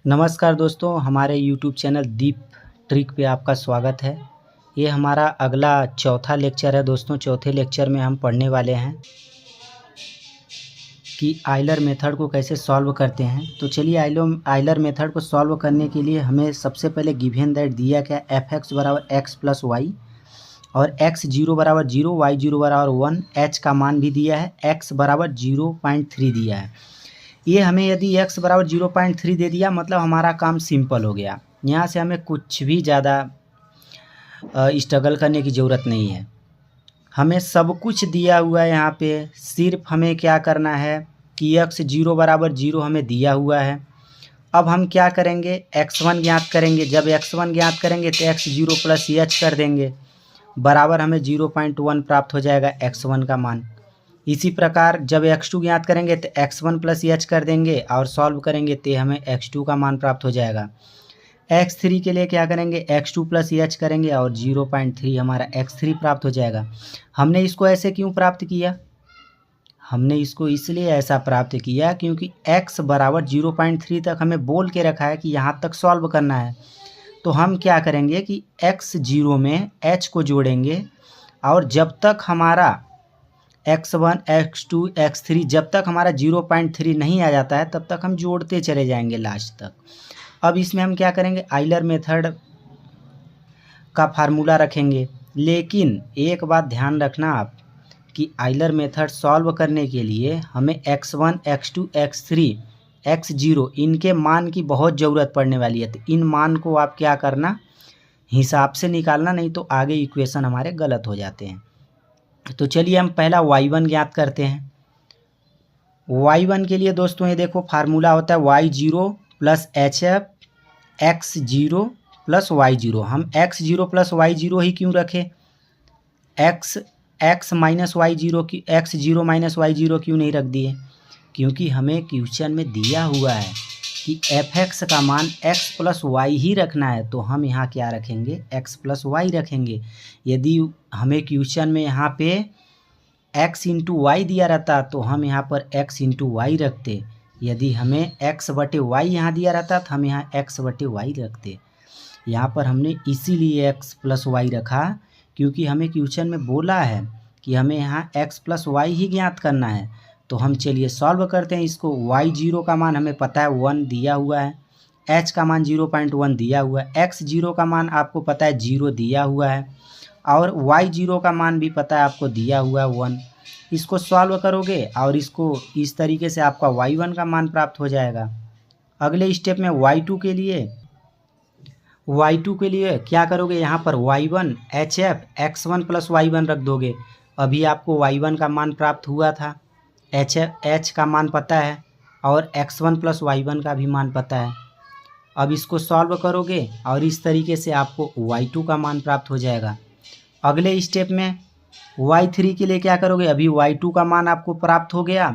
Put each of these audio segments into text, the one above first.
नमस्कार दोस्तों, हमारे YouTube चैनल दीप ट्रिक पे आपका स्वागत है। ये हमारा अगला चौथा लेक्चर है दोस्तों। चौथे लेक्चर में हम पढ़ने वाले हैं कि आइलर मेथड को कैसे सॉल्व करते हैं। तो चलिए आइलर मेथड को सॉल्व करने के लिए हमें सबसे पहले गिवन दैट दिया क्या, fx बराबर x प्लस वाई और x0 बराबर 0, y0 बराबर 1, h का मान भी दिया है, x बराबर 0.3 दिया है। ये हमें यदि x बराबर 0.3 दे दिया मतलब हमारा काम सिंपल हो गया। यहाँ से हमें कुछ भी ज़्यादा स्ट्रगल करने की ज़रूरत नहीं है। हमें सब कुछ दिया हुआ है यहाँ पे। सिर्फ हमें क्या करना है कि x0 बराबर 0 हमें दिया हुआ है। अब हम क्या करेंगे, x1 ज्ञात करेंगे। जब x1 ज्ञात करेंगे तो x0 प्लस h कर देंगे, बराबर हमें 0.1 प्राप्त हो जाएगा x1 का मान। इसी प्रकार जब x2 ज्ञात करेंगे तो x1 प्लस h कर देंगे और सॉल्व करेंगे तो हमें x2 का मान प्राप्त हो जाएगा। x3 के लिए क्या करेंगे, x2 प्लस h करेंगे और 0.3 हमारा x3 प्राप्त हो जाएगा। हमने इसको ऐसे क्यों प्राप्त किया, हमने इसको इसलिए ऐसा प्राप्त किया क्योंकि x बराबर 0.3 तक हमें बोल के रखा है कि यहाँ तक सॉल्व करना है। तो हम क्या करेंगे कि x0 में h को जोड़ेंगे और जब तक हमारा x1, x2, x3 जब तक हमारा 0.3 नहीं आ जाता है तब तक हम जोड़ते चले जाएंगे लास्ट तक। अब इसमें हम क्या करेंगे, आइलर मेथड का फार्मूला रखेंगे। लेकिन एक बात ध्यान रखना आप कि आइलर मेथड सॉल्व करने के लिए हमें x1, x2, x3, x0 इनके मान की बहुत ज़रूरत पड़ने वाली है। तो इन मान को आप क्या करना, हिसाब से निकालना, नहीं तो आगे इक्वेशन हमारे गलत हो जाते हैं। तो चलिए हम पहला y1 ज्ञात करते हैं। y1 के लिए दोस्तों ये देखो फार्मूला होता है y0 plus HF x0 plus y0। हम x0 प्लस y0 ही क्यों रखें, x माइनस y0 की x0 माइनस y0 क्यों नहीं रख दिए, क्योंकि हमें क्वेश्चन में दिया हुआ है कि fx का मान x प्लस वाई ही रखना है। तो हम यहाँ क्या रखेंगे, x प्लस वाई रखेंगे। यदि हमें क्वेश्चन में यहाँ पे x इंटू वाई दिया रहता तो हम यहाँ पर x इंटू वाई रखते। यदि हमें x बटे वाई यहाँ दिया रहता तो हम यहाँ x बटे वाई रखते। यहाँ पर हमने इसीलिए x प्लस वाई रखा क्योंकि हमें क्वेश्चन में बोला है कि हमें यहाँ x प्लस वाई ही ज्ञात करना है। तो हम चलिए सॉल्व करते हैं इसको। y0 का मान हमें पता है 1 दिया हुआ है, h का मान 0.1 दिया हुआ है, x0 का मान आपको पता है 0 दिया हुआ है और y0 का मान भी पता है आपको दिया हुआ है 1। इसको सॉल्व करोगे और इसको इस तरीके से आपका y1 का मान प्राप्त हो जाएगा। अगले स्टेप में y2 के लिए क्या करोगे, यहाँ पर y1 HF x1 plus y1 रख दोगे। अभी आपको y1 का मान प्राप्त हुआ था, h का मान पता है और x1 प्लस y1 का भी मान पता है। अब इसको सॉल्व करोगे और इस तरीके से आपको y2 का मान प्राप्त हो जाएगा। अगले स्टेप में y3 के लिए क्या करोगे, अभी y2 का मान आपको प्राप्त हो गया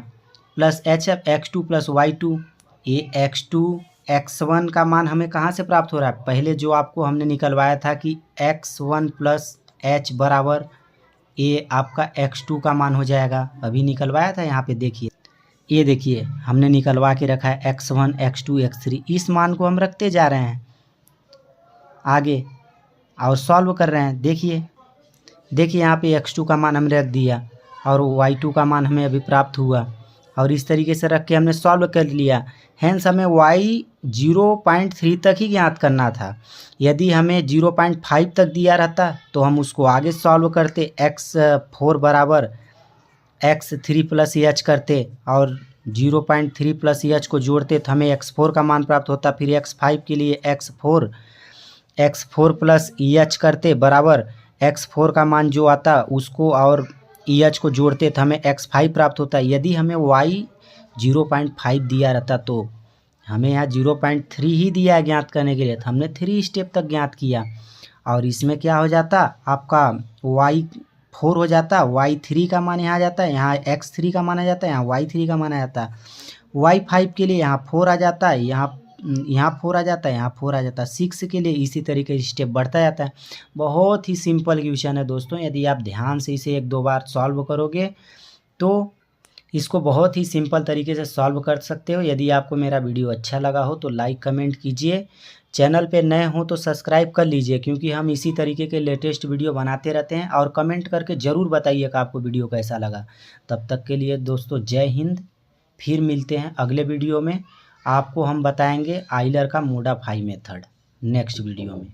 plus HF x2 plus y2। ये x2 x1 का मान हमें कहाँ से प्राप्त हो रहा है, पहले जो आपको हमने निकलवाया था कि x1 प्लस h बराबर ये आपका x2 का मान हो जाएगा। अभी निकलवाया था यहाँ पे देखिए, ये देखिए हमने निकलवा के रखा है x1, x2, x3। इस मान को हम रखते जा रहे हैं आगे और सॉल्व कर रहे हैं। देखिए यहाँ पे x2 का मान हमने रख दिया और y2 का मान हमें अभी प्राप्त हुआ और इस तरीके से रख के हमने सॉल्व कर लिया। हैंस हमें y 0.3 तक ही ज्ञात करना था। यदि हमें 0.5 तक दिया रहता तो हम उसको आगे सॉल्व करते, x4 बराबर x3 प्लस h करते और 0.3 प्लस h को जोड़ते तो हमें x4 का मान प्राप्त होता। फिर x5 के लिए x4 प्लस h करते, बराबर x4 का मान जो आता उसको और h को जोड़ते तो हमें x5 प्राप्त होता। यदि हमें y 0.5 दिया रहता तो हमें यहाँ 0.3 ही दिया है ज्ञात करने के लिए, तो हमने 3 स्टेप तक ज्ञात किया और इसमें क्या हो जाता, आपका y4 हो जाता, y3 का मान यहाँ आ जाता है, यहाँ x3 का मान आ जाता है, यहाँ y3 का मान आ जाता है। y5 के लिए यहाँ 4 आ जाता है, यहाँ 4 आ जाता है, यहाँ 4 आ जाता है। 6 के लिए इसी तरीके से स्टेप बढ़ता जाता है। बहुत ही सिंपल क्वेश्चन है दोस्तों। यदि आप ध्यान से इसे 1-2 बार सॉल्व करोगे तो इसको बहुत ही सिंपल तरीके से सॉल्व कर सकते हो। यदि आपको मेरा वीडियो अच्छा लगा हो तो लाइक कमेंट कीजिए। चैनल पे नए हो तो सब्सक्राइब कर लीजिए, क्योंकि हम इसी तरीके के लेटेस्ट वीडियो बनाते रहते हैं। और कमेंट करके ज़रूर बताइएगा आपको वीडियो कैसा लगा। तब तक के लिए दोस्तों जय हिंद। फिर मिलते हैं अगले वीडियो में। आपको हम बताएंगे आइलर का मोडाफाई मेथड नेक्स्ट वीडियो में।